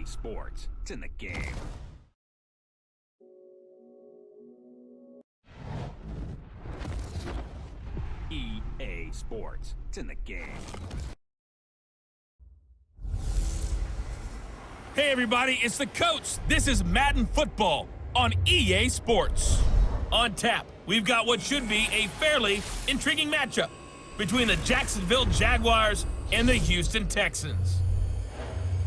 Sports. It's in the game. EA Sports. It's in the game. Hey everybody, it's the coach. This is Madden Football on EA Sports. On tap, we've got what should be a fairly intriguing matchup between the Jacksonville Jaguars and the Houston Texans.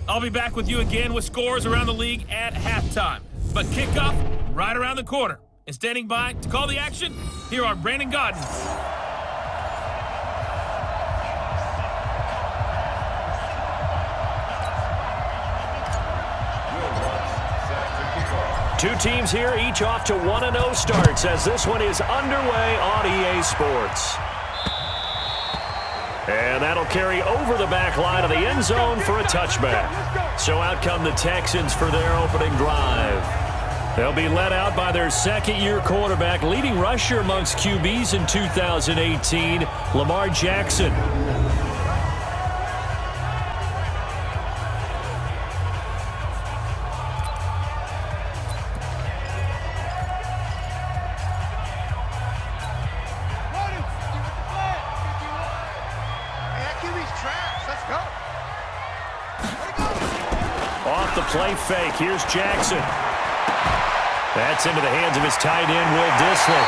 I'll be back with you again with scores around the league at halftime. But kickoff right around the corner. And standing by to call the action, here are Brandon Godden. Two teams here, each off to 1-0 starts as this one is underway on EA Sports. And that'll carry over the back line of the end zone for a touchback. So out come the Texans for their opening drive. They'll be led out by their second-year quarterback, leading rusher amongst QBs in 2018, Lamar Jackson. Off the play fake, here's Jackson. That's into the hands of his tight end, Will Dissly.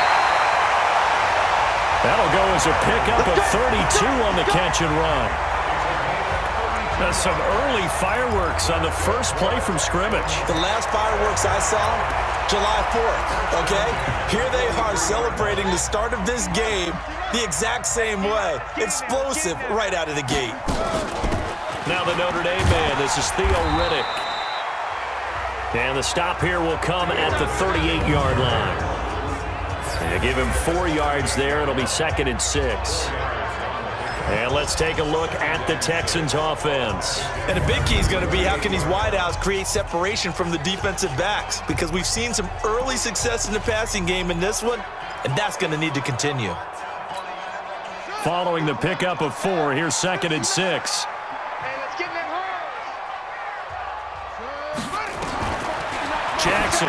That'll go as a pickup of 32 on the catch and run. That's some early fireworks on the first play from scrimmage. The last fireworks I saw, July 4th, okay? Here they are celebrating the start of this game the exact same way. Explosive right out of the gate. Now the Notre Dame man, this is Theo Riddick. And the stop here will come at the 38-yard line. And give him 4 yards there. It'll be 2nd and 6. And let's take a look at the Texans offense. And a big key is going to be how can these wideouts create separation from the defensive backs? Because we've seen some early success in the passing game in this one, and that's going to need to continue. Following the pickup of 4, here's 2nd and 6. Jackson.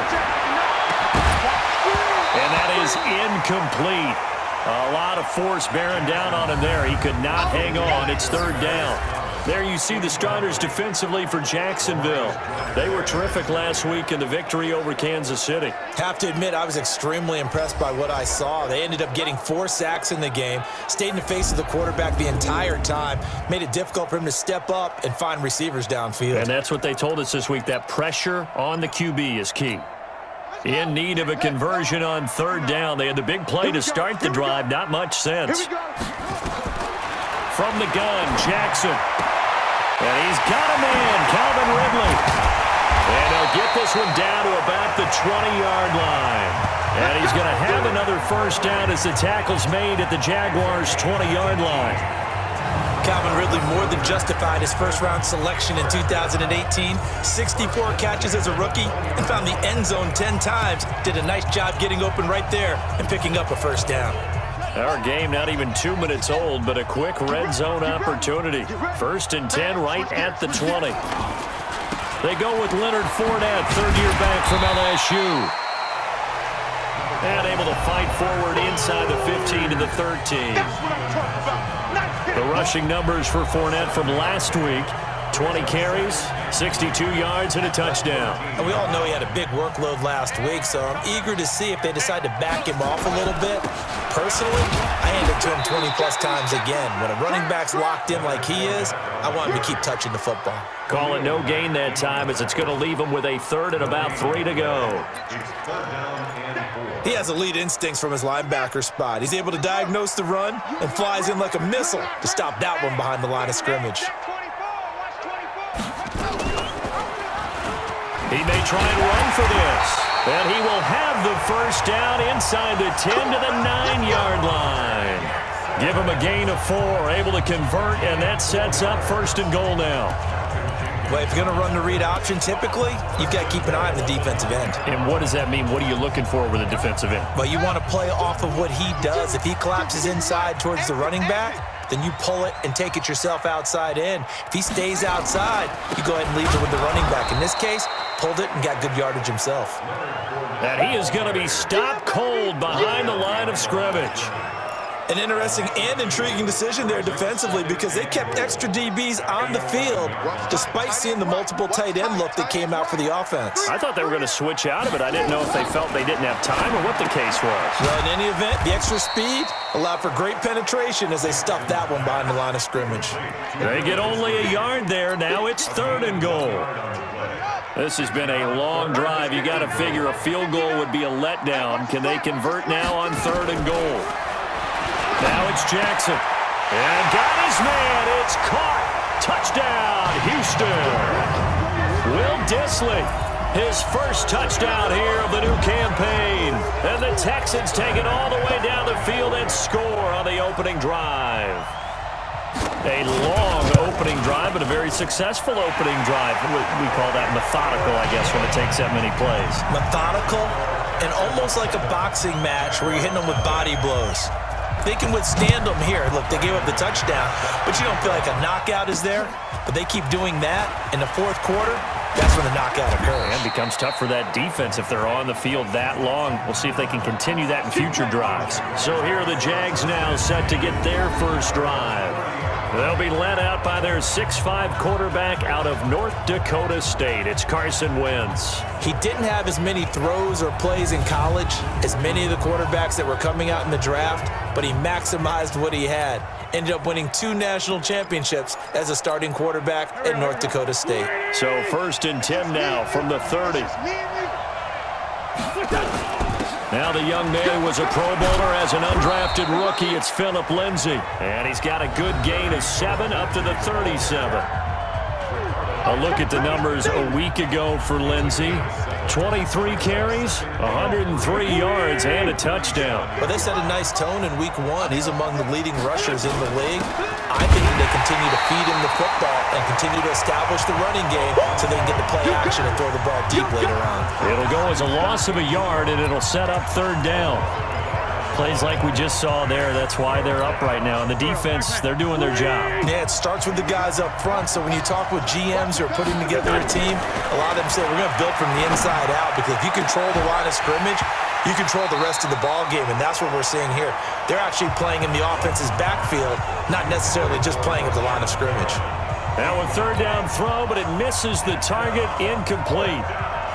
And that is incomplete. A lot of force bearing down on him there. He could not hang on. It's 3rd down. There you see the starters defensively for Jacksonville. They were terrific last week in the victory over Kansas City. Have to admit, I was extremely impressed by what I saw. They ended up getting 4 sacks in the game, stayed in the face of the quarterback the entire time, made it difficult for him to step up and find receivers downfield. And that's what they told us this week, that pressure on the QB is key. In need of a conversion on 3rd down. They had the big play to start the drive, not much sense. From the gun, Jackson. And he's got a man, Calvin Ridley. And he'll get this one down to about the 20-yard line. And he's going to have another first down as the tackle's made at the Jaguars' 20-yard line. Calvin Ridley more than justified his first-round selection in 2018. 64 catches as a rookie and found the end zone 10 times. Did a nice job getting open right there and picking up a first down. Our game not even 2 minutes old, but a quick red zone opportunity. 1st and 10 right at the 20. They go with Leonard Fournette, 3rd-year back from LSU. And able to fight forward inside the 15 to the 13. The rushing numbers for Fournette from last week, 20 carries, 62 yards, and a touchdown. And we all know he had a big workload last week, so I'm eager to see if they decide to back him off a little bit. Personally, I hand it to him 20-plus times again. When a running back's locked in like he is, I want him to keep touching the football. Call it no gain that time as it's going to leave him with a 3rd and about 3 to go. He has elite instincts from his linebacker spot. He's able to diagnose the run and flies in like a missile to stop that one behind the line of scrimmage. He may try and run for this. And he will have the first down inside the 10 to the 9-yard line. Give him a gain of 4, able to convert, and that sets up 1st and goal now. Well, if you're going to run the read option, typically, you've got to keep an eye on the defensive end. And what does that mean? What are you looking for with a defensive end? Well, you want to play off of what he does. If he collapses inside towards the running back, then you pull it and take it yourself outside in. If he stays outside, you go ahead and leave it with the running back. In this case, pulled it and got good yardage himself. And he is going to be stopped cold behind the line of scrimmage. An interesting and intriguing decision there defensively because they kept extra DBs on the field despite seeing the multiple tight end look that came out for the offense. I thought they were going to switch out of it. I didn't know if they felt they didn't have time or what the case was. Well, in any event, the extra speed allowed for great penetration as they stuffed that one behind the line of scrimmage. They get only a yard there. Now it's 3rd and goal. This has been a long drive. You got to figure a field goal would be a letdown. Can they convert now on 3rd and goal? Now it's Jackson. And got his man. It's caught. Touchdown, Houston. Will Dissly, his first touchdown here of the new campaign. And the Texans take it all the way down the field and score on the opening drive. A long opening drive, but a very successful opening drive. We call that methodical, I guess, when it takes that many plays. Methodical and almost like a boxing match where you're hitting them with body blows. They can withstand them here. Look, they gave up the touchdown, but you don't feel like a knockout is there. But they keep doing that in the 4th quarter. That's when the knockout occurs. And becomes tough for that defense if they're on the field that long. We'll see if they can continue that in future drives. So here are the Jags now set to get their first drive. They'll be led out by their 6'5" quarterback out of North Dakota State. It's Carson Wentz. He didn't have as many throws or plays in college as many of the quarterbacks that were coming out in the draft, but he maximized what he had. Ended up winning 2 national championships as a starting quarterback at North Dakota State. So 1st and 10 now from the 30. Now the young man was a Pro Bowler as an undrafted rookie. It's Phillip Lindsay. And he's got a good gain of 7 up to the 37. A look at the numbers a week ago for Lindsay. 23 carries, 103 yards, and a touchdown. But they set a nice tone in week 1. He's among the leading rushers in the league. I think that they continue to feed him the football and continue to establish the running game so they can get the play action and throw the ball deep later on. It'll go as a loss of a yard, and it'll set up 3rd down. Plays like we just saw there, that's why they're up right now. And the defense, they're doing their job. Yeah, it starts with the guys up front. So when you talk with GMs who are putting together a team, a lot of them say we're going to build from the inside out because if you control the line of scrimmage, you control the rest of the ball game, and that's what we're seeing here. They're actually playing in the offense's backfield, not necessarily just playing at the line of scrimmage. Now a 3rd down throw, but it misses the target, incomplete.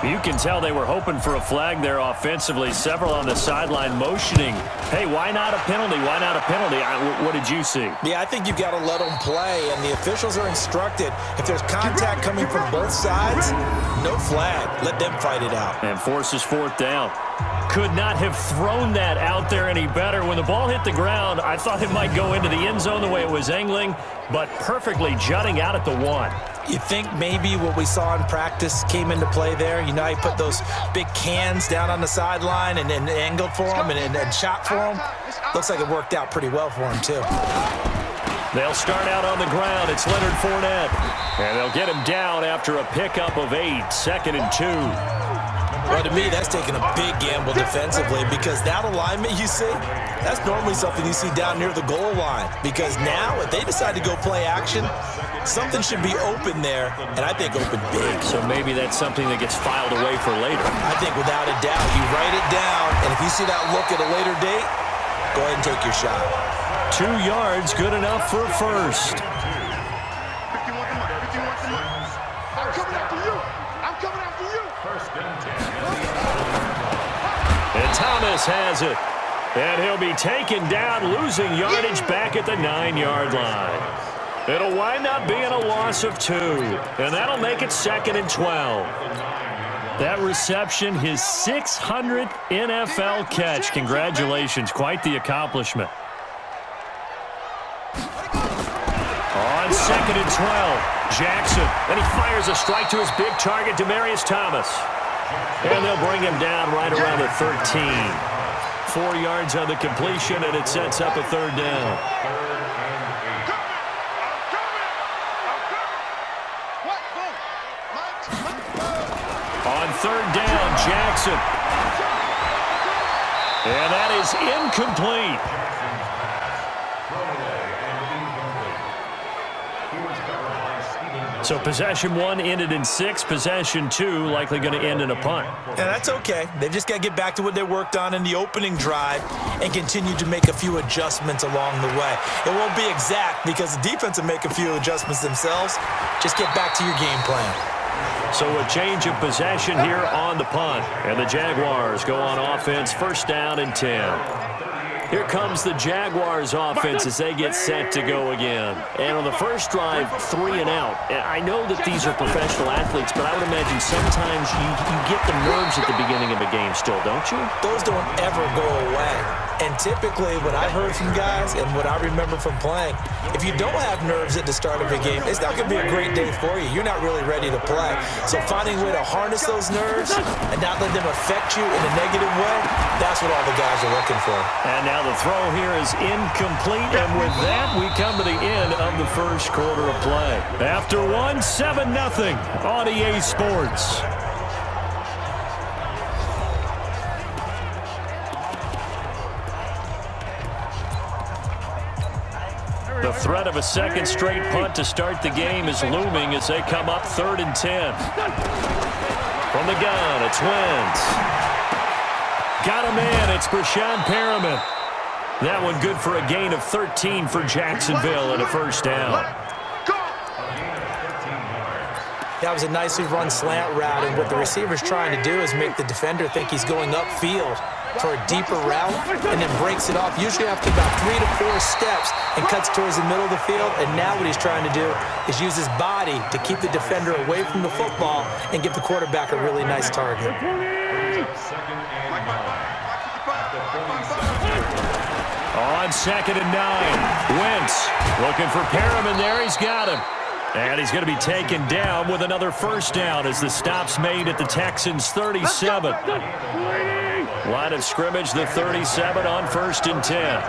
You can tell they were hoping for a flag there offensively. Several on the sideline motioning. Hey, why not a penalty? Why not a penalty? What did you see? Yeah, I think you've got to let them play, and the officials are instructed. If there's contact coming from both sides, no flag. Let them fight it out. And forces 4th down. Could not have thrown that out there any better. When the ball hit the ground, I thought it might go into the end zone the way it was angling, but perfectly jutting out at the 1. You think maybe what we saw in practice came into play there? You know, he put those big cans down on the sideline and angled for him and shot for him. Looks like it worked out pretty well for him, too. They'll start out on the ground. It's Leonard Fournette. And they'll get him down after a pickup of 8, 2nd and 2. Well, to me, that's taking a big gamble defensively because that alignment you see, that's normally something you see down near the goal line. Because now, if they decide to go play action, something should be open there, and I think open big. So maybe that's something that gets filed away for later. I think without a doubt, you write it down, and if you see that look at a later date, go ahead and take your shot. 2 yards, good enough for a first. And Thomas has it. And he'll be taken down, losing yardage back at the 9-yard line. It'll wind up being a loss of 2. And that'll make it 2nd and 12. That reception, his 600th NFL catch. Congratulations. Quite the accomplishment. On 2nd and 12, Jackson. And he fires a strike to his big target, Demaryius Thomas. And they'll bring him down right around the 13. 4 yards on the completion, and it sets up a 3rd down. On 3rd down, Jackson. And that is incomplete. So possession 1 ended in 6. Possession 2 likely going to end in a punt. And that's okay. They've just got to get back to what they worked on in the opening drive and continue to make a few adjustments along the way. It won't be exact because the defense will make a few adjustments themselves. Just get back to your game plan. So a change of possession here on the punt. And the Jaguars go on offense, first down and 10. Here comes the Jaguars offense as they get set to go again. And on the first drive, 3 and out. And I know that these are professional athletes, but I would imagine sometimes you get the nerves at the beginning of a game still, don't you? Those don't ever go away. And typically what I heard from guys and what I remember from playing, if you don't have nerves at the start of a game, it's not going to be a great day for you. You're not really ready to play. So finding a way to harness those nerves and not let them affect you in a negative way, that's what all the guys are looking for. And now the throw here is incomplete, and with that, we come to the end of the first quarter of play. After 1, 7-0 on EA Sports. The threat of a second straight punt to start the game is looming as they come up 3rd and 10. From the gun, it's Wentz. Got a man, it's Brashad Perriman. That one good for a gain of 13 for Jacksonville and a first down. That was a nicely run slant route, and what the receiver's trying to do is make the defender think he's going upfield for a deeper route and then breaks it off, usually after about 3 to 4 steps, and cuts towards the middle of the field. And now what he's trying to do is use his body to keep the defender away from the football and give the quarterback a really nice target. On 2nd and 9, Wentz looking for Perriman there. He's got him. And he's going to be taken down with another first down as the stop's made at the Texans' 37. Line of scrimmage, the 37 on 1st and 10.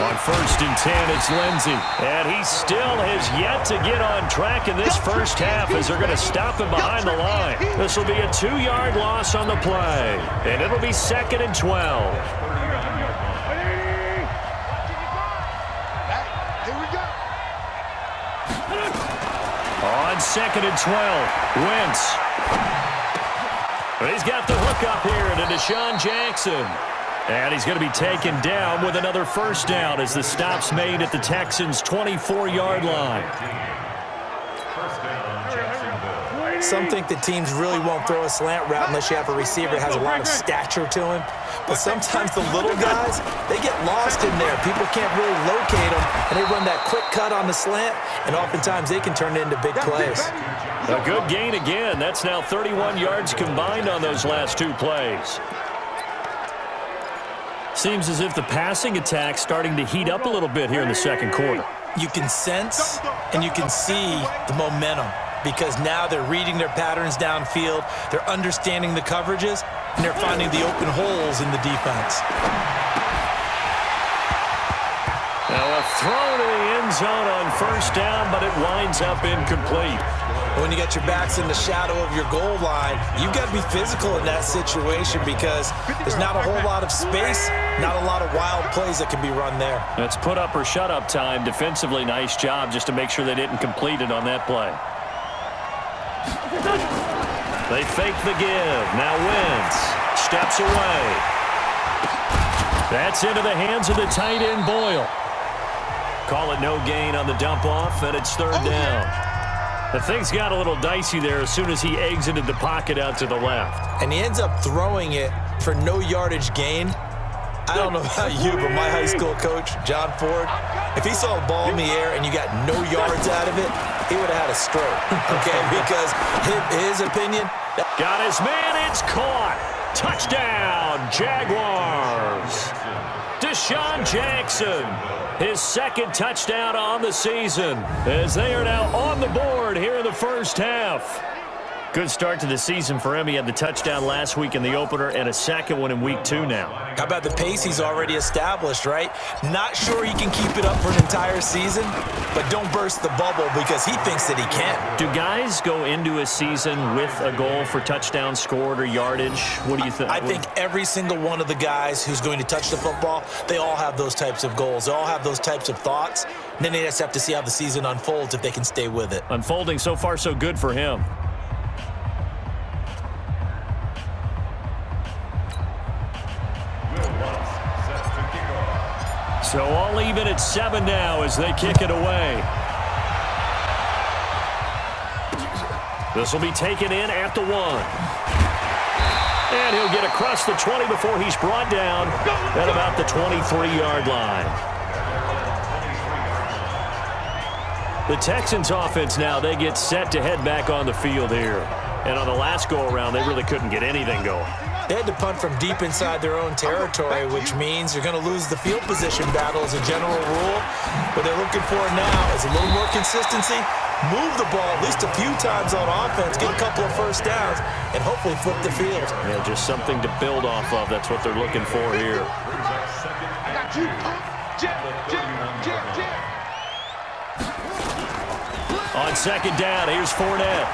On 1st and 10, it's Lindsey. And he still has yet to get on track in this first half as they're going to stop him behind the line. This will be a 2-yard loss on the play. And it'll be 2nd and 12. On 2nd and 12, Wentz. He's got the hook up here to Deshaun Jackson. And he's going to be taken down with another first down as the stop's made at the Texans' 24-yard line. Some think that teams really won't throw a slant route unless you have a receiver that has a lot of stature to him. But sometimes the little guys, they get lost in there. People can't really locate them, and they run that quick cut on the slant, and oftentimes they can turn it into big plays. A good gain again. That's now 31 yards combined on those last 2 plays. Seems as if the passing attack's starting to heat up a little bit here in the second quarter. You can sense and you can see the momentum because now they're reading their patterns downfield, they're understanding the coverages, and they're finding the open holes in the defense. Now a throw to the end zone on first down, but it winds up incomplete. When you got your backs in the shadow of your goal line, you've got to be physical in that situation because there's not a whole lot of space, not a lot of wild plays that can be run there. That's put up or shut up time. Defensively, nice job just to make sure they didn't complete it on that play. They fake the give. Now Wentz steps away. That's into the hands of the tight end Boyle. Call it no gain on the dump off, and it's 3rd down. The things got a little dicey there as soon as he exited the pocket out to the left. And he ends up throwing it for no yardage gain. I don't know about you, but my high school coach, John Ford, if he saw a ball in the air and you got no yards out of it, he would have had a stroke, okay? Because his opinion... Got his man, it's caught. Touchdown, Jaguars. Deshaun Jackson, his 2nd touchdown on the season, as they are now on the board here in the first half. Good start to the season for him. He had the touchdown last week in the opener and a second one in week 2 now. How about the pace he's already established, right? Not sure he can keep it up for an entire season, but don't burst the bubble because he thinks that he can. Do guys go into a season with a goal for touchdown scored or yardage? What do you think? I think every single one of the guys who's going to touch the football, they all have those types of goals. They all have those types of thoughts. And then they just have to see how the season unfolds if they can stay with it. Unfolding so far so good for him. So all even at 7 now as they kick it away. This will be taken in at the 1. And he'll get across the 20 before he's brought down at about the 23-yard line. The Texans offense now, they get set to head back on the field here. And on the last go-around, they really couldn't get anything going. They had to punt from deep inside their own territory, which means you're going to lose the field position battle as a general rule. What they're looking for now is a little more consistency, move the ball at least a few times on offense, get a couple of first downs, and hopefully flip the field. Yeah, just something to build off of. That's what they're looking for here. I got you. Jim. On second down, here's Fournette.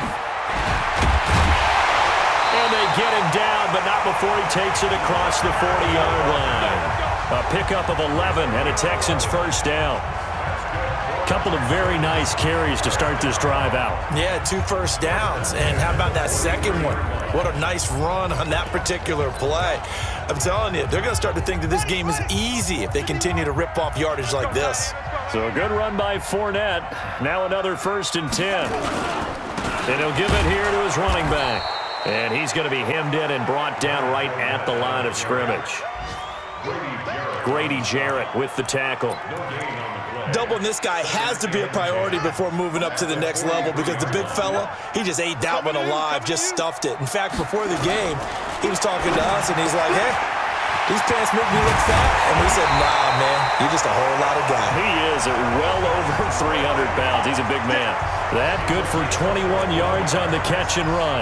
And they get him down, but not before he takes it across the 40-yard line. A pickup of 11 and a Texans first down. Couple of very nice carries to start this drive out. Yeah, 2 first downs. And how about that second one? What a nice run on that particular play. I'm telling you, they're going to start to think that this game is easy if they continue to rip off yardage like this. So a good run by Fournette. Now another 1st and 10. And he'll give it here to his running back. And he's going to be hemmed in and brought down right at the line of scrimmage. Grady Jarrett with the tackle. Doubling this guy has to be a priority before moving up to the next level because the big fella, he just ate that one alive, just stuffed it. In fact, before the game, he was talking to us, and he's like, hey, these pants make me look fat. And we said, nah, man, you're just a whole lot of guy. He is at well over 300 pounds. He's a big man. That good for 21 yards on the catch and run.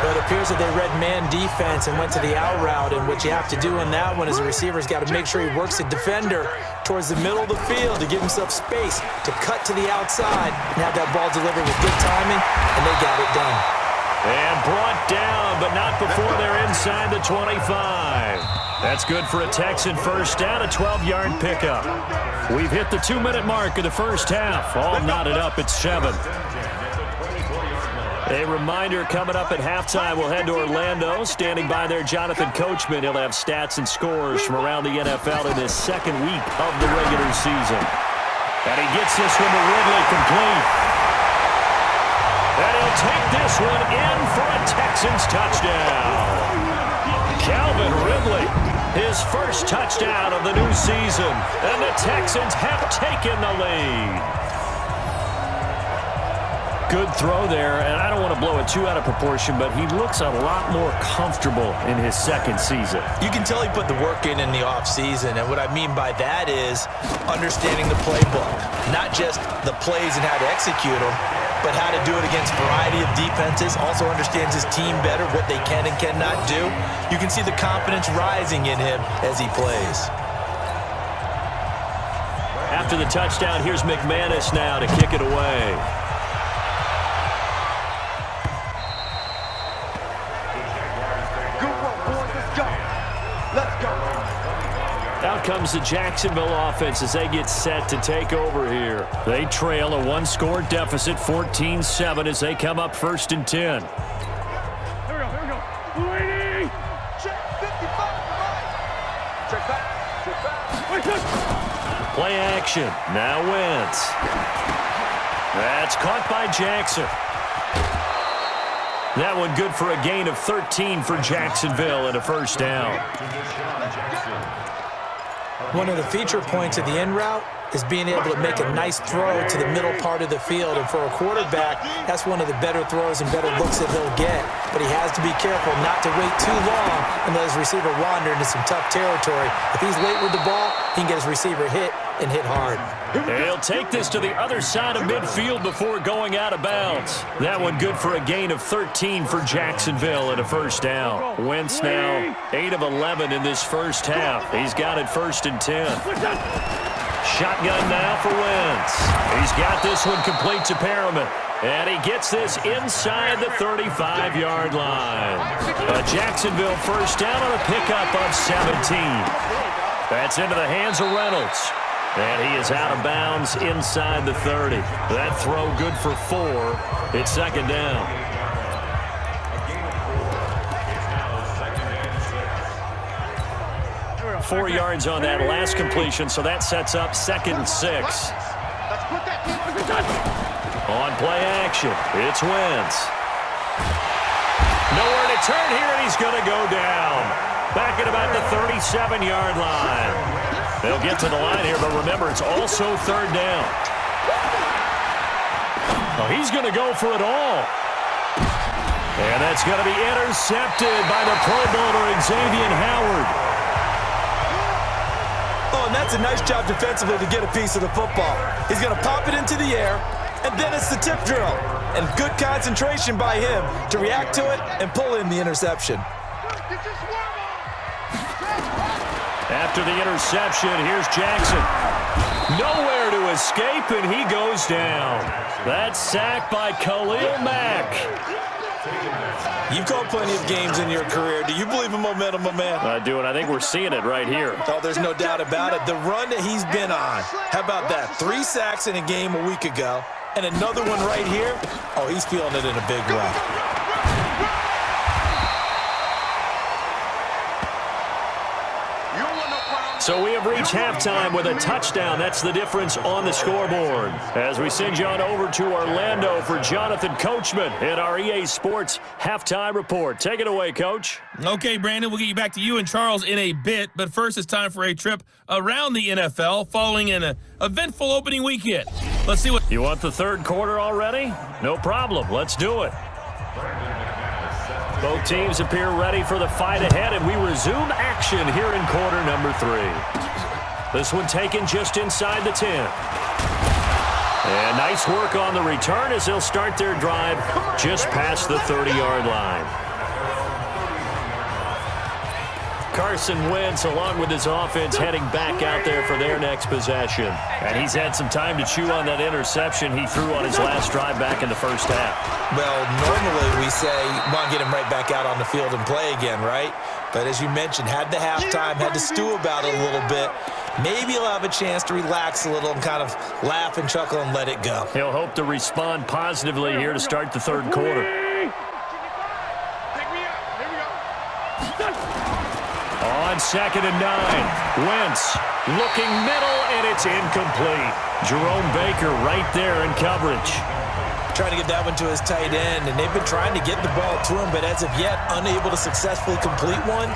But it appears that they read man defense and went to the out route, and what you have to do in that one is the receiver's got to make sure he works the defender towards the middle of the field to give himself space to cut to the outside and have that ball delivered with good timing, and they got it done. And brought down, but not before they're inside the 25. That's good for a Texan first down, a 12-yard pickup. We've hit the 2-minute mark of the first half. All knotted up at 7. A reminder coming up at halftime, we'll head to Orlando. Standing by there, Jonathan Coachman. He'll have stats and scores from around the NFL in his second week of the regular season. And he gets this one to Ridley complete. And he'll take this one in for a Texans touchdown. Calvin Ridley, his first touchdown of the new season. And the Texans have taken the lead. Good throw there, and I don't want to blow it too out of proportion, but he looks a lot more comfortable in his second season. You can tell he put the work in the offseason, and what I mean by that is understanding the playbook. Not just the plays and how to execute them, but how to do it against a variety of defenses. Also understands his team better, what they can and cannot do. You can see the confidence rising in him as he plays. After the touchdown, here's McManus now to kick it away. Out comes the Jacksonville offense as they get set to take over here. They trail a 1-score deficit, 14-7, as they come up 1st and 10. Here we go. Lady! Check 55. Check back. Play action. Now Wentz. That's caught by Jackson. That one good for a gain of 13 for Jacksonville and a first down. One of the feature points of the in route is being able to make a nice throw to the middle part of the field. And for a quarterback, that's one of the better throws and better looks that he'll get. But he has to be careful not to wait too long and let his receiver wander into some tough territory. If he's late with the ball, he can get his receiver hit and hit hard. He'll take this to the other side of midfield before going out of bounds. That one good for a gain of 13 for Jacksonville and a first down. Wentz now 8 of 11 in this first half. He's got it 1st and 10. Shotgun now for Wentz. He's got this one complete to Perriman. And he gets this inside the 35-yard line. A Jacksonville first down on a pickup of 17. That's into the hands of Reynolds. And he is out of bounds inside the 30. That throw good for 4. It's 2nd down. Four yards on that last completion, so that sets up 2nd and 6. On play action, it's Wentz. Nowhere to turn here, and he's going to go down. Back at about the 37-yard line. They'll get to the line here, but remember, it's also 3rd down. Oh, he's going to go for it all. And that's going to be intercepted by the Pro Bowler, Xavier Howard. Oh, and that's a nice job defensively to get a piece of the football. He's going to pop it into the air, and then it's the tip drill. And good concentration by him to react to it and pull in the interception. After the interception, here's Jackson. Nowhere to escape, and he goes down. That's sacked by Khalil Mack. You've called plenty of games in your career. Do you believe in momentum, my man? I do, and I think we're seeing it right here. Oh, there's no doubt about it. The run that he's been on. How about that? 3 sacks in a game a week ago, and another one right here. Oh, he's feeling it in a big way. So we have reached halftime with a touchdown. That's the difference on the scoreboard. As we send you on over to Orlando for Jonathan Coachman in our EA Sports Halftime Report. Take it away, Coach. Okay, Brandon, we'll get you back to you and Charles in a bit, but first it's time for a trip around the NFL following an eventful opening weekend. Let's see what... You want the 3rd quarter already? No problem. Let's do it. Both teams appear ready for the fight ahead, and we resume action here in quarter number 3. This one taken just inside the 10. And nice work on the return as they'll start their drive just past the 30-yard line. Carson Wentz, along with his offense, heading back out there for their next possession. And he's had some time to chew on that interception he threw on his last drive back in the first half. Well, normally we say, want to get him right back out on the field and play again, right? But as you mentioned, had the halftime, had to stew about it a little bit. Maybe he'll have a chance to relax a little and kind of laugh and chuckle and let it go. He'll hope to respond positively here to start the 3rd quarter. On 2nd and 9, Wentz looking middle, and it's incomplete. Jerome Baker right there in coverage. Trying to get that one to his tight end, and they've been trying to get the ball to him, but as of yet, unable to successfully complete one.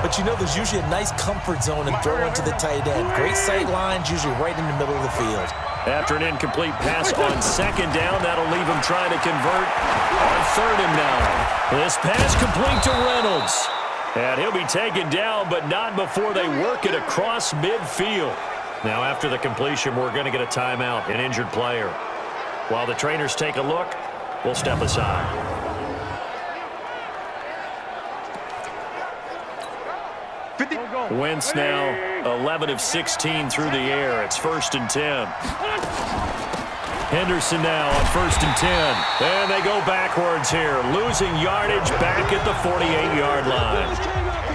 But you know, there's usually a nice comfort zone in throwing to the tight end. Great sight lines, usually right in the middle of the field. After an incomplete pass on 2nd down, that'll leave him trying to convert on 3rd and 9. This pass complete to Reynolds. And he'll be taken down, but not before they work it across midfield. Now, after the completion, we're going to get a timeout, an injured player. While the trainers take a look, we'll step aside. Wentz now 11 of 16 through the air. It's 1st and 10. Henderson now on 1st and 10. And they go backwards here, losing yardage back at the 48-yard line.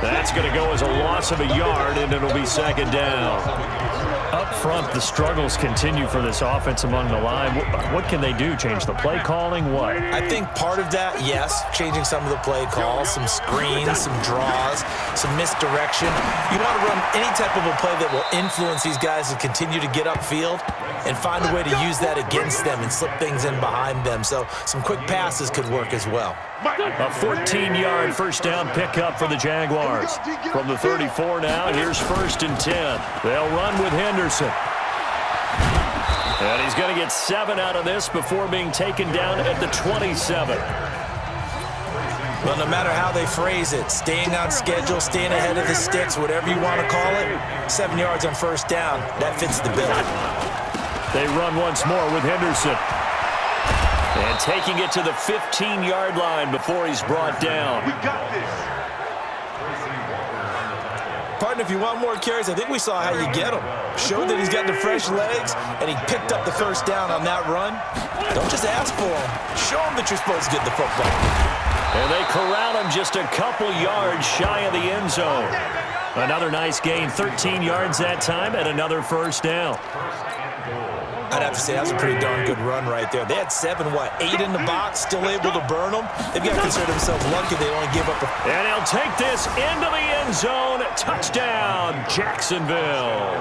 That's going to go as a loss of a yard, and it'll be 2nd down. Up front, the struggles continue for this offense among the line. What can they do? Change the play calling? What? I think part of that, yes, changing some of the play calls, some screens, some draws, some misdirection. You want to run any type of a play that will influence these guys to continue to get upfield and find a way to use that against them and slip things in behind them. So some quick passes could work as well. A 14-yard first down pickup for the Jaguars. From the 34 now, here's 1st and 10. They'll run with Henderson. And he's going to get 7 out of this before being taken down at the 27. Well, no matter how they phrase it, staying on schedule, staying ahead of the sticks, whatever you want to call it, 7 yards on first down, that fits the bill. They run once more with Henderson. And taking it to the 15-yard line before he's brought down. We got this. Partner, if you want more carries, I think we saw how you get them. Showed that he's got the fresh legs, and he picked up the first down on that run. Don't just ask for him. Show him that you're supposed to get the football. And they corral him just a couple yards shy of the end zone. Another nice gain, 13 yards that time, and another first down. I'd have to say that was a pretty darn good run right there. They had 8 in the box, still able to burn them. They've got to consider themselves lucky they only give up a... And he'll take this into the end zone. Touchdown, Jacksonville.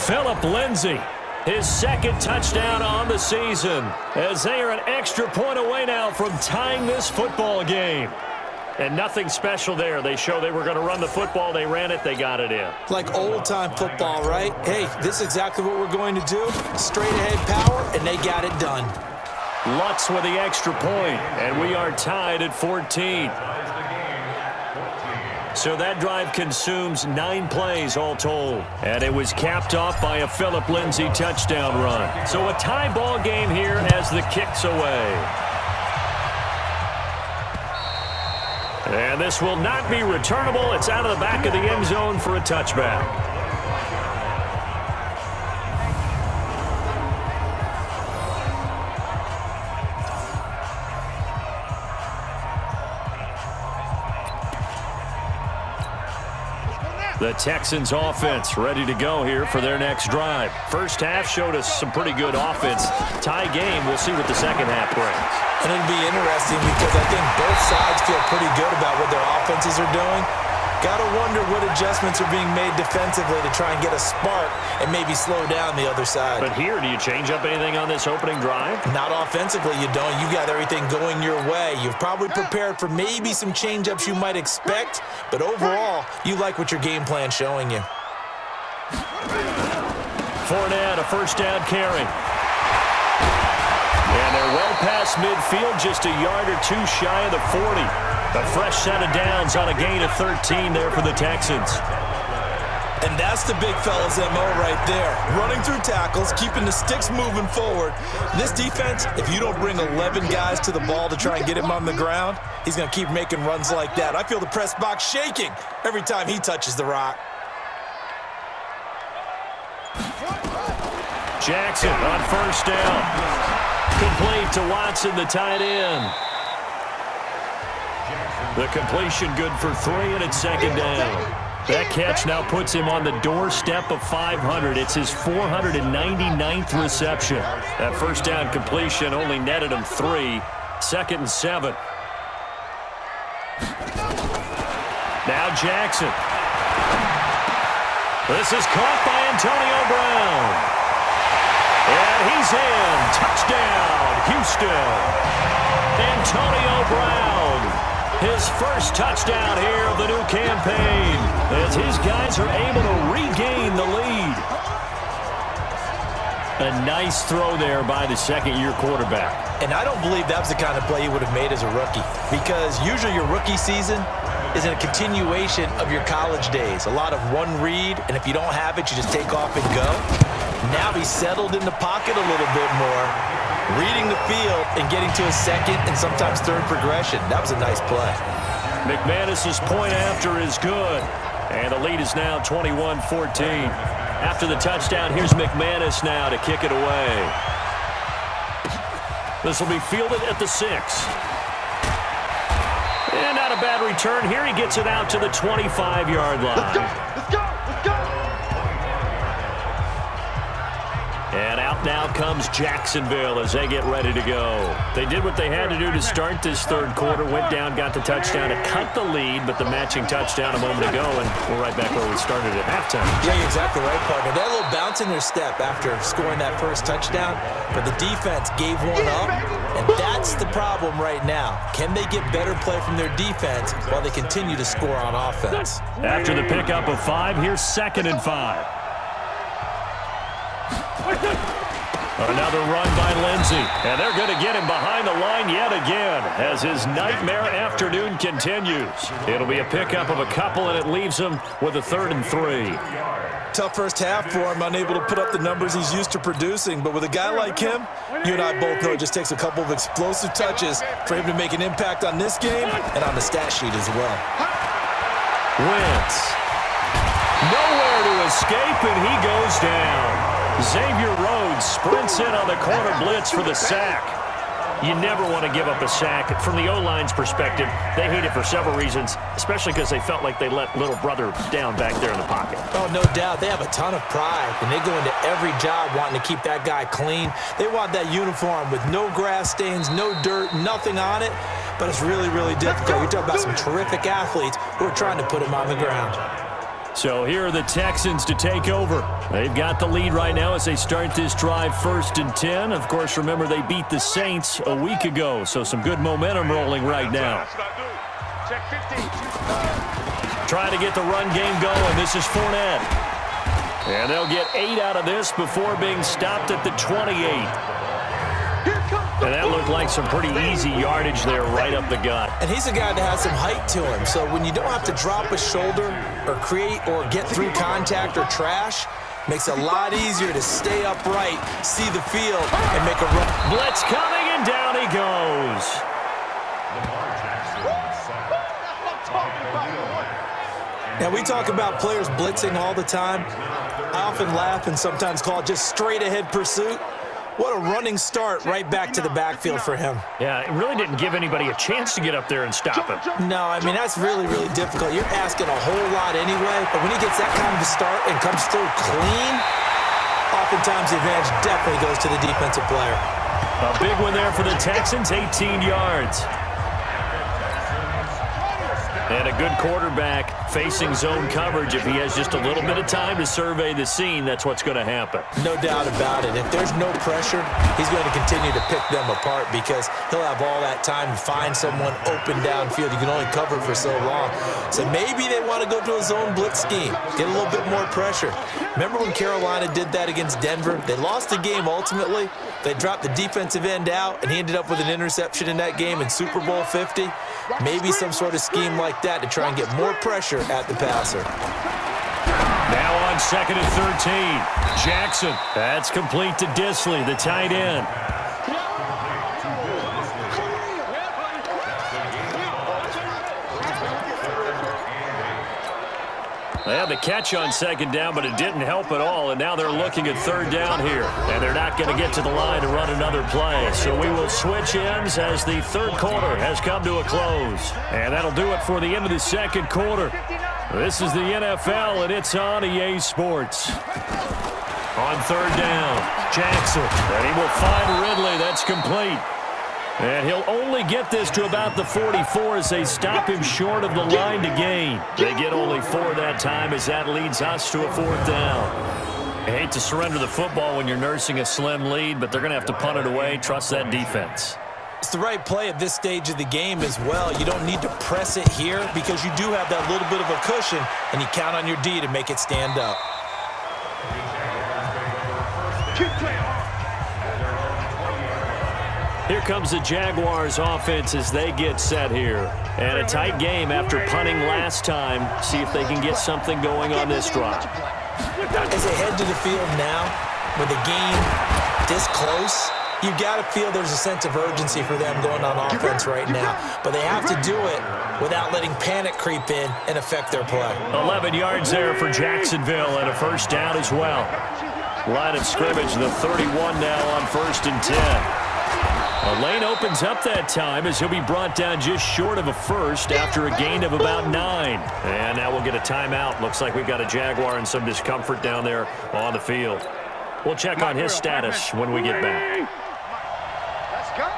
Philip Lindsay, his second touchdown on the season, as they are an extra point away now from tying this football game. And nothing special there. They show they were going to run the football. They ran it. They got it in. Like old-time football, right? Hey, this is exactly what we're going to do. Straight-ahead power, and they got it done. Lutz with the extra point, and we are tied at 14. So that drive consumes 9 plays all told. And it was capped off by a Philip Lindsay touchdown run. So a tie ball game here as the kick's away. And this will not be returnable. It's out of the back of the end zone for a touchback. The Texans offense ready to go here for their next drive. First half showed us some pretty good offense. Tie game, we'll see what the second half brings. And it'll be interesting because I think both sides feel pretty good about what their offenses are doing. Got to wonder what adjustments are being made defensively to try and get a spark and maybe slow down the other side. But here, do you change up anything on this opening drive? Not offensively, you don't. You got everything going your way. You've probably prepared for maybe some change-ups you might expect, but overall, you like what your game plan's showing you. Fournette, a first down carry. And they're well past midfield, just a yard or two shy of the 40. A fresh set of downs on a gain of 13 there for the Texans. And that's the big fella's MO right there. Running through tackles, keeping the sticks moving forward. This defense, if you don't bring 11 guys to the ball to try and get him on the ground, he's going to keep making runs like that. I feel the press box shaking every time he touches the rock. Jackson on first down. Complete to Watson, the tight end. The completion good for 3, and it's second down. That catch now puts him on the doorstep of 500. It's his 499th reception. That first down completion only netted him 3. 2nd and 7. Now Jackson. This is caught by Antonio Brown. And he's in. Touchdown, Houston. Antonio Brown. His first touchdown here of the new campaign as his guys are able to regain the lead. A nice throw there by the second-year quarterback. And I don't believe that was the kind of play he would have made as a rookie, because usually your rookie season is a continuation of your college days. A lot of one read, and if you don't have it, you just take off and go. Now he's settled in the pocket a little bit more, reading the field and getting to a second and sometimes third progression. That was a nice play. McManus's point after is good. And the lead is now 21-14. After the touchdown, here's McManus now to kick it away. This will be fielded at the 6. And not a bad return here. He gets it out to the 25-yard line. Let's go! Let's go! Let's go! And out now comes Jacksonville as they get ready to go. They did what they had to do to start this third quarter. Went down, got the touchdown to cut the lead, but the matching touchdown a moment ago, and we're right back where we started at halftime. Yeah, you're exactly right, partner. They had a little bounce in their step after scoring that first touchdown, but the defense gave one up, and that's the problem right now. Can they get better play from their defense while they continue to score on offense? After the pickup of 5, here's 2nd and 5. Another run by Lindsey. And they're going to get him behind the line yet again as his nightmare afternoon continues. It'll be a pickup of a couple, and it leaves him with a 3rd and 3. Tough first half for him, unable to put up the numbers he's used to producing. But with a guy like him, you and I both know it just takes a couple of explosive touches for him to make an impact on this game and on the stat sheet as well. Wentz. Nowhere to escape, and he goes down. Xavier Rhodes sprints in on the corner blitz for the sack. You never want to give up a sack. From the O-line's perspective, they hate it for several reasons, especially because they felt like they let little brother down back there in the pocket. Oh, no doubt. They have a ton of pride, and they go into every job wanting to keep that guy clean. They want that uniform with no grass stains, no dirt, nothing on it, but it's really, really difficult. You're talking about some terrific athletes who are trying to put him on the ground. So here are the Texans to take over. They've got the lead right now as they start this drive 1st and 10. Of course, remember they beat the Saints a week ago, so some good momentum rolling right now. Trying to get the run game going. This is Fournette. And they'll get 8 out of this before being stopped at the 28. And that looked like some pretty easy yardage there right up the gut. And he's a guy that has some height to him, so when you don't have to drop a shoulder or create or get through contact or trash, makes it a lot easier to stay upright, see the field, and make a run. Blitz coming, and down he goes. Now, we talk about players blitzing all the time. I often laugh and sometimes call it just straight-ahead pursuit. What a running start right back to the backfield for him. Yeah, it really didn't give anybody a chance to get up there and stop him. No, I mean, that's really, really difficult. You're asking a whole lot anyway, but when he gets that kind of a start and comes through clean, oftentimes the advantage definitely goes to the defensive player. A big one there for the Texans, 18 yards. And a good quarterback facing zone coverage. If he has just a little bit of time to survey the scene, that's what's going to happen. No doubt about it. If there's no pressure, he's going to continue to pick them apart because he'll have all that time to find someone open downfield. You can only cover for so long. So maybe they want to go to a zone blitz scheme, get a little bit more pressure. Remember when Carolina did that against Denver? They lost the game ultimately. They dropped the defensive end out, and he ended up with an interception in that game in Super Bowl 50. Maybe some sort of scheme like that to try and get more pressure at the passer. Now on 2nd and 13. Jackson. That's complete to Disley, the tight end. They had the catch on 2nd down, but it didn't help at all, and now they're looking at 3rd down here. And they're not going to get to the line to run another play. So we will switch ends as the 3rd quarter has come to a close. And that'll do it for the end of the 2nd quarter. This is the NFL, and it's on EA Sports. On 3rd down, Jackson. And he will find Ridley. That's complete. And he'll only get this to about the 44 as they stop him short of the line to gain. They get only 4 that time as that leads us to a 4th down. I hate to surrender the football when you're nursing a slim lead, but they're going to have to punt it away. Trust that defense. It's the right play at this stage of the game as well. You don't need to press it here because you do have that little bit of a cushion, and you count on your D to make it stand up. Here comes the Jaguars offense as they get set here. And a tight game after punting last time. See if they can get something going on this drive. As they head to the field now, with the game this close, you got to feel there's a sense of urgency for them going on offense right now. But they have to do it without letting panic creep in and affect their play. 11 yards there for Jacksonville and a 1st down as well. Line of scrimmage, the 31 now on 1st and 10. A lane opens up that time as he'll be brought down just short of a 1st after a gain of about 9. And now we'll get a timeout. Looks like we've got a Jaguar in some discomfort down there on the field. We'll check on his status when we get back. Let's go.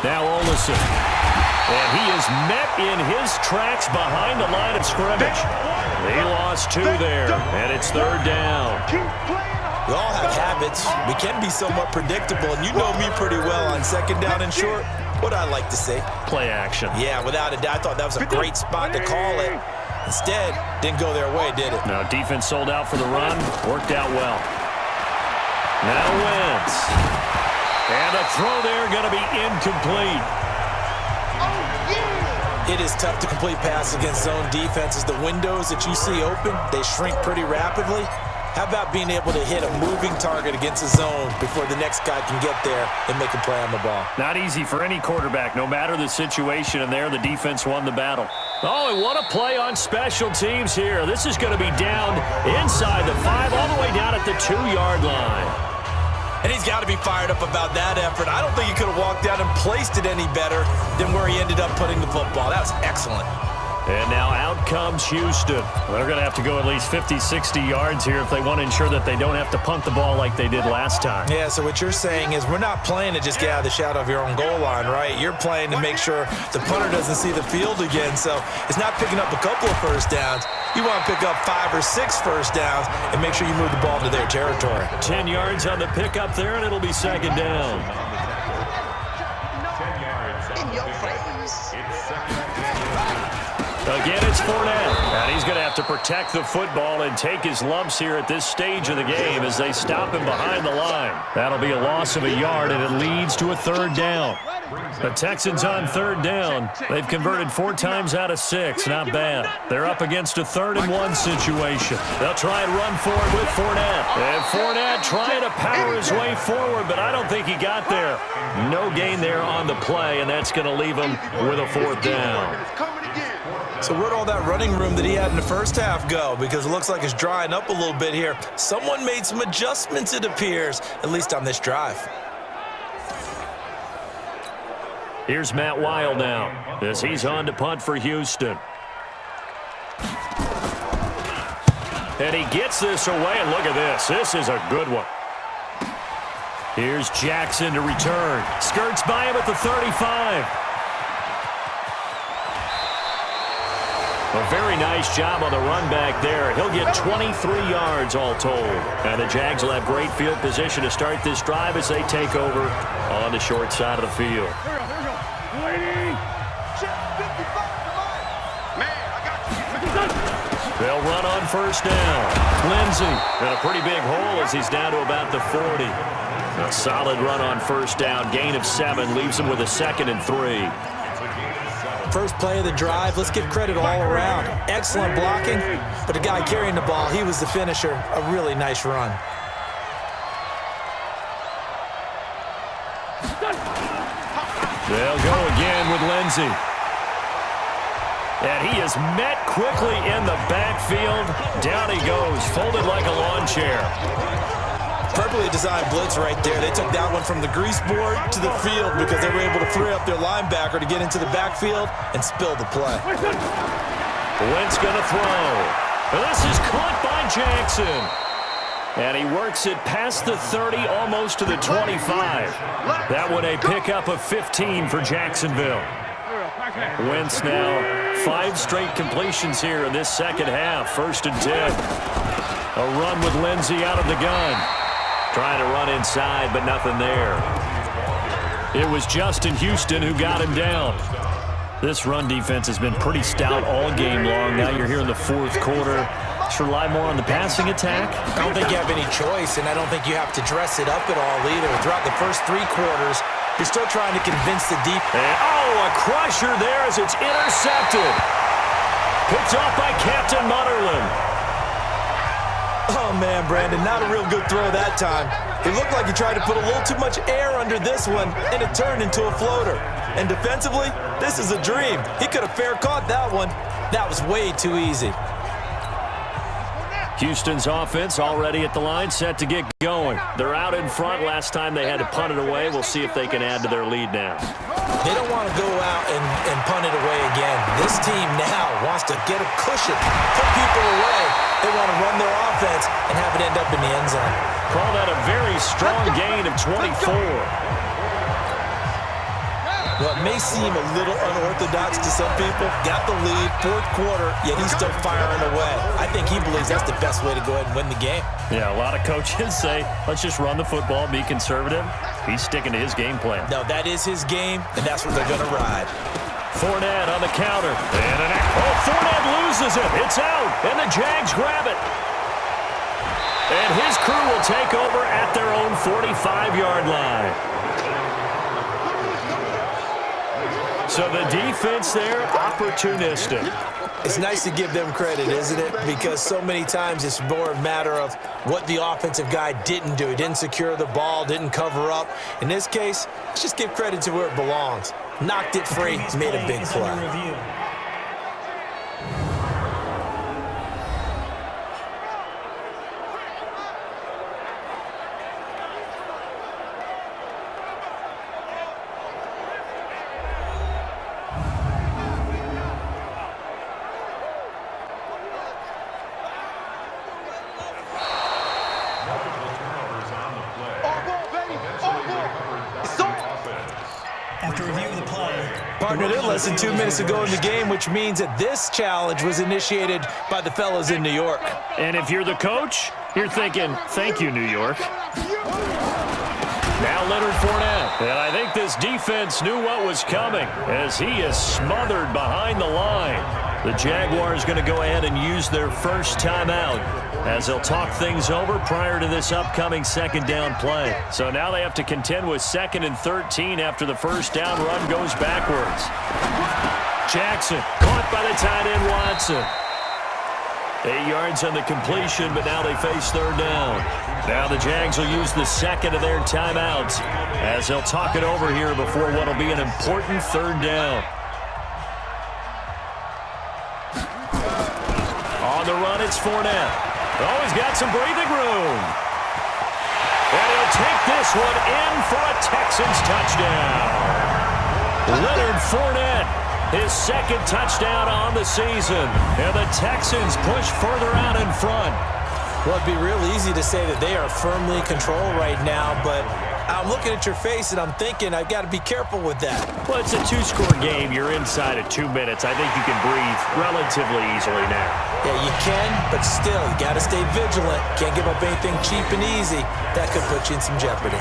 Now Olsen. And he is met in his tracks behind the line of scrimmage. He lost 2 there, and it's 3rd down. Keep playing. We all have habits. We can be somewhat predictable, and you know me pretty well on 2nd down and short. What I like to say? Play action. Yeah, without a doubt. I thought that was a great spot to call it. Instead, didn't go their way, did it? No, defense sold out for the run. Worked out well. Now Wentz. And a throw there going to be incomplete. It is tough to complete passes against zone defenses. The windows that you see open, they shrink pretty rapidly. How about being able to hit a moving target against a zone before the next guy can get there and make a play on the ball? Not easy for any quarterback, no matter the situation, and there the defense won the battle. Oh, and what a play on special teams here. This is going to be down inside the 5, all the way down at the 2-yard line. And he's got to be fired up about that effort. I don't think he could have walked out and placed it any better than where he ended up putting the football. That was excellent. And now out comes Houston. They're going to have to go at least 50, 60 yards here if they want to ensure that they don't have to punt the ball like they did last time. Yeah, so what you're saying is we're not playing to just get out of the shadow of your own goal line, right? You're playing to make sure the punter doesn't see the field again. So it's not picking up a couple of first downs. You want to pick up 5 or 6 first downs and make sure you move the ball to their territory. 10 yards on the pickup there, and it'll be second down. In your face. Again, it's Fournette. And he's going to have to protect the football and take his lumps here at this stage of the game as they stop him behind the line. That'll be a loss of a yard, and it leads to a third down. The Texans on third down. They've converted 4 times out of 6. Not bad. They're up against a 3rd-and-1 situation. They'll try and run forward with Fournette. And Fournette trying to power his way forward, but I don't think he got there. No gain there on the play, and that's going to leave him with a 4th down. So where'd all that running room that he had in the first half go? Because it looks like it's drying up a little bit here. Someone made some adjustments, it appears, at least on this drive. Here's Matt Weil now as he's on to punt for Houston. And he gets this away, and look at this. This is a good one. Here's Jackson to return. Skirts by him at the 35. A very nice job on the run back there. He'll get 23 yards all told. And the Jags will have great field position to start this drive as they take over on the short side of the field. They'll run on first down. Lindsey in a pretty big hole as he's down to about the 40. A solid run on first down. Gain of 7 leaves him with a 2nd and 3. First play of the drive, let's give credit all around. Excellent blocking, but the guy carrying the ball, he was the finisher. A really nice run. They'll go again with Lindsey. And he is met quickly in the backfield. Down he goes, folded like a lawn chair. Perfectly designed blitz right there. They took that one from the grease board to the field because they were able to free up their linebacker to get into the backfield and spill the play. Wentz going to throw. This is caught by Jackson. And he works it past the 30, almost to the 25. That one a pickup of 15 for Jacksonville. Wentz now 5 straight completions here in this second half. 1st and 10. A run with Lindsey out of the gun. Trying to run inside, but nothing there. It was Justin Houston who got him down. This run defense has been pretty stout all game long. Now you're here in the 4th quarter. Should rely more on the passing attack? I don't think you have any choice, and I don't think you have to dress it up at all either. Throughout the first 3 quarters, you're still trying to convince the defense. Oh, a crusher there as it's intercepted. Picked off by Captain Mutterland. Oh, man, Brandon, not a real good throw that time. It looked like he tried to put a little too much air under this one, and it turned into a floater. And defensively, this is a dream. He could have fair caught that one. That was way too easy. Houston's offense already at the line, set to get going. They're out in front. Last time they had to punt it away. We'll see if they can add to their lead now. They don't want to go out and punt it away again. This team now wants to get a cushion, put people away. They want to run their offense and have it end up in the end zone. Call that a very strong gain of 24. Well, it may seem a little unorthodox to some people. Got the lead, 4th quarter, yet he's still firing away. I think he believes that's the best way to go ahead and win the game. Yeah, a lot of coaches say, let's just run the football, be conservative. He's sticking to his game plan. No, that is his game, and that's what they're going to ride. Fournette on the counter. And Fournette loses it. It's out, and the Jags grab it. And his crew will take over at their own 45-yard line. So the defense there, opportunistic. It's nice to give them credit, isn't it? Because so many times it's more a matter of what the offensive guy didn't do. He didn't secure the ball, didn't cover up. In this case, let's just give credit to where it belongs. Knocked it free, made a big play. After review of the play, Partner, they're less than 2 minutes to go in the game, which means that this challenge was initiated by the fellas in New York. And if you're the coach, you're thinking, thank you, New York. Now Leonard Fournette. And I think this defense knew what was coming as he is smothered behind the line. The Jaguars going to go ahead and use their first timeout as they'll talk things over prior to this upcoming second down play. So now they have to contend with 2nd and 13 after the first down run goes backwards. Jackson caught by the tight end Watson. 8 yards on the completion, but now they face 3rd down. Now the Jags will use the second of their timeouts as they'll talk it over here before what will be an important 3rd down. On the run, it's Fournette. Oh, he's got some breathing room. And he'll take this one in for a Texans touchdown. Leonard Fournette, his 2nd touchdown on the season. And the Texans push further out in front. Well, it'd be real easy to say that they are firmly in control right now, but I'm looking at your face and I'm thinking I've got to be careful with that. Well, it's a 2-score game. You're inside of 2 minutes. I think you can breathe relatively easily now. Yeah, you can, but still, you got to stay vigilant. Can't give up anything cheap and easy. That could put you in some jeopardy.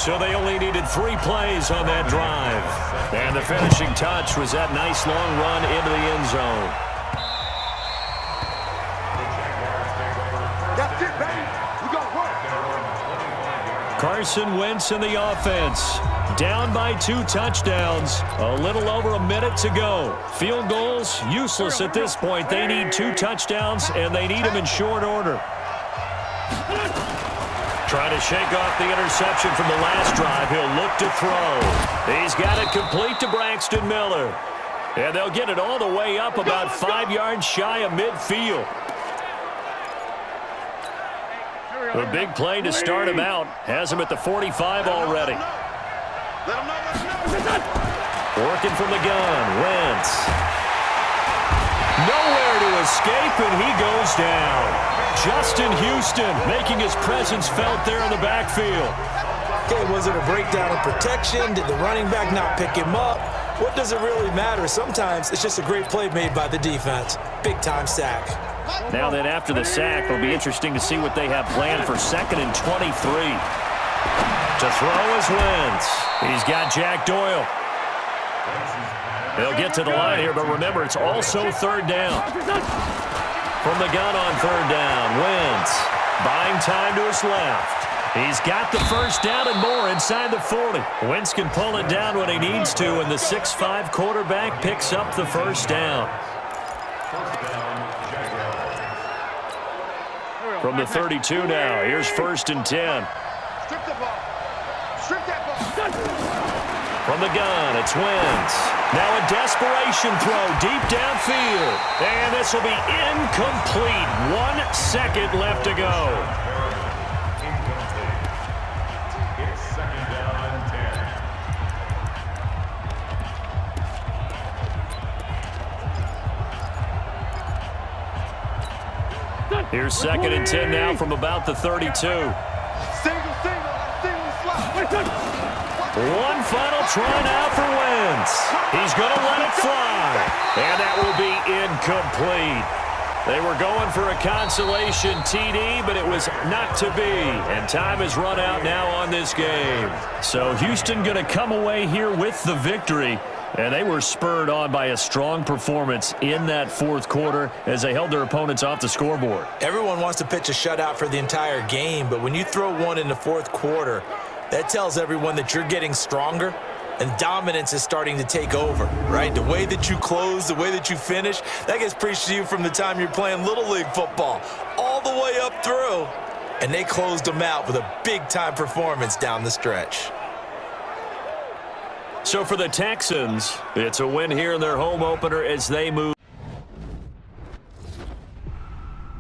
So they only needed 3 plays on that drive. And the finishing touch was that nice long run into the end zone. That's it, baby. We got work. Carson Wentz in the offense. Down by 2 touchdowns. A little over a minute to go. Field goals, useless at this point. They need 2 touchdowns, and they need them in short order. Trying to shake off the interception from the last drive. He'll look to throw. He's got it complete to Braxton Miller. And they'll get it all the way up about 5 yards shy of midfield. A big play to start him out. Has him at the 45 already. Working from the gun. Wentz. Nowhere to escape, and he goes down. Justin Houston making his presence felt there in the backfield. Okay, was it a breakdown in protection? Did the running back not pick him up? What does it really matter? Sometimes it's just a great play made by the defense. Big-time sack. Now then, after the sack, it'll be interesting to see what they have planned for 2nd and 23. To throw is Wentz. He's got Jack Doyle. They'll get to the line here, but remember, it's also 3rd down. From the gun on 3rd down, Wentz buying time to his left. He's got the first down and more inside the 40. Wentz can pull it down when he needs to, and the 6'5" quarterback picks up the first down. From the 32 now, here's 1st and 10. Strip the ball. Strip that ball. From the gun, it's Wentz. Now a desperation throw deep downfield. And this will be incomplete. 1 second left to go. Here's 2nd and 10 now from about the 32. Single slot. One final try now for Wentz. He's going to let it fly. And that will be incomplete. They were going for a consolation TD, but it was not to be. And time has run out now on this game. So Houston going to come away here with the victory. And they were spurred on by a strong performance in that fourth quarter as they held their opponents off the scoreboard. Everyone wants to pitch a shutout for the entire game, but when you throw one in the fourth quarter, that tells everyone that you're getting stronger and dominance is starting to take over, right? The way that you close, the way that you finish, that gets preached to you from the time you're playing Little League football all the way up through. And they closed them out with a big-time performance down the stretch. So for the Texans, it's a win here in their home opener as they move.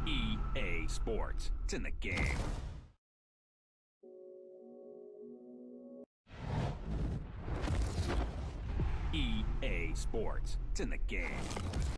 EA Sports. It's in the game. EA Sports. It's in the game.